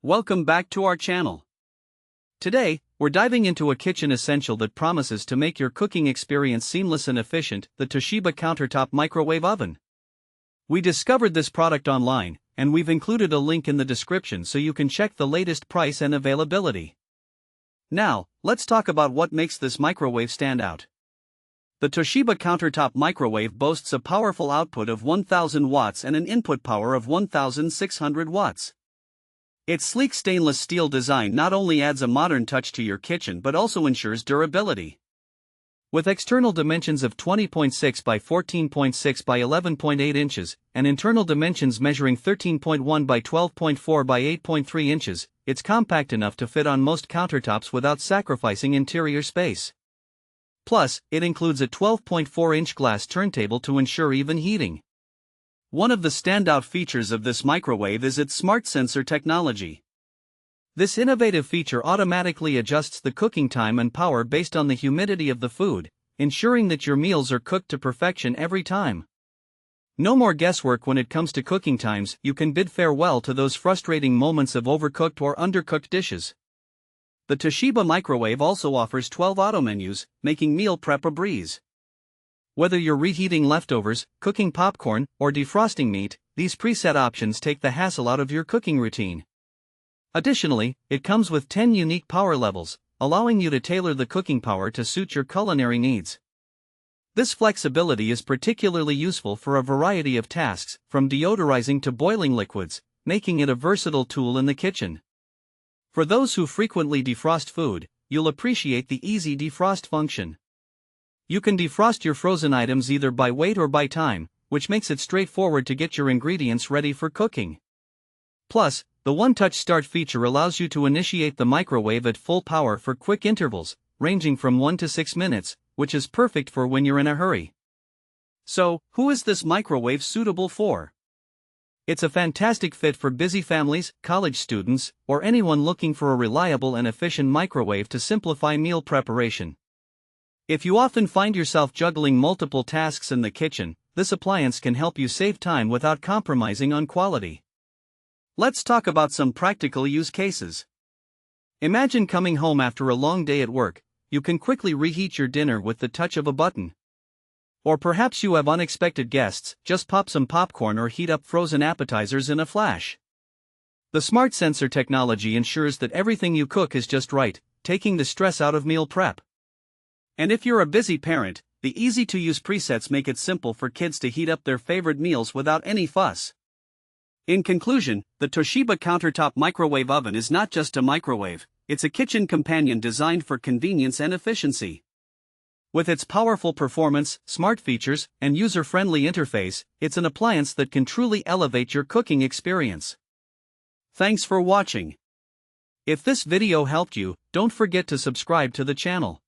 Welcome back to our channel. Today, we're diving into a kitchen essential that promises to make your cooking experience seamless and efficient, the TOSHIBA Countertop Microwave Oven. We discovered this product online, and we've included a link in the description so you can check the latest price and availability. Now, let's talk about what makes this microwave stand out. The TOSHIBA Countertop Microwave boasts a powerful output of 1000 watts and an input power of 1600 watts. Its sleek stainless steel design not only adds a modern touch to your kitchen but also ensures durability. With external dimensions of 20.6 by 14.6 by 11.8 inches, and internal dimensions measuring 13.1 by 12.4 by 8.3 inches, it's compact enough to fit on most countertops without sacrificing interior space. Plus, it includes a 12.4-inch glass turntable to ensure even heating. One of the standout features of this microwave is its smart sensor technology. This innovative feature automatically adjusts the cooking time and power based on the humidity of the food, ensuring that your meals are cooked to perfection every time. No more guesswork when it comes to cooking times. You can bid farewell to those frustrating moments of overcooked or undercooked dishes. The TOSHIBA microwave also offers 12 auto menus, making meal prep a breeze. Whether you're reheating leftovers, cooking popcorn, or defrosting meat, these preset options take the hassle out of your cooking routine. Additionally, it comes with 10 unique power levels, allowing you to tailor the cooking power to suit your culinary needs. This flexibility is particularly useful for a variety of tasks, from deodorizing to boiling liquids, making it a versatile tool in the kitchen. For those who frequently defrost food, you'll appreciate the easy defrost function. You can defrost your frozen items either by weight or by time, which makes it straightforward to get your ingredients ready for cooking. Plus, the one-touch start feature allows you to initiate the microwave at full power for quick intervals, ranging from 1 to 6 minutes, which is perfect for when you're in a hurry. So, who is this microwave suitable for? It's a fantastic fit for busy families, college students, or anyone looking for a reliable and efficient microwave to simplify meal preparation. If you often find yourself juggling multiple tasks in the kitchen, this appliance can help you save time without compromising on quality. Let's talk about some practical use cases. Imagine coming home after a long day at work. You can quickly reheat your dinner with the touch of a button. Or perhaps you have unexpected guests. Just pop some popcorn or heat up frozen appetizers in a flash. The smart sensor technology ensures that everything you cook is just right, taking the stress out of meal prep. And if you're a busy parent, the easy-to-use presets make it simple for kids to heat up their favorite meals without any fuss. In conclusion, the TOSHIBA Countertop Microwave Oven is not just a microwave, it's a kitchen companion designed for convenience and efficiency. With its powerful performance, smart features, and user-friendly interface, it's an appliance that can truly elevate your cooking experience. Thanks for watching. If this video helped you, don't forget to subscribe to the channel.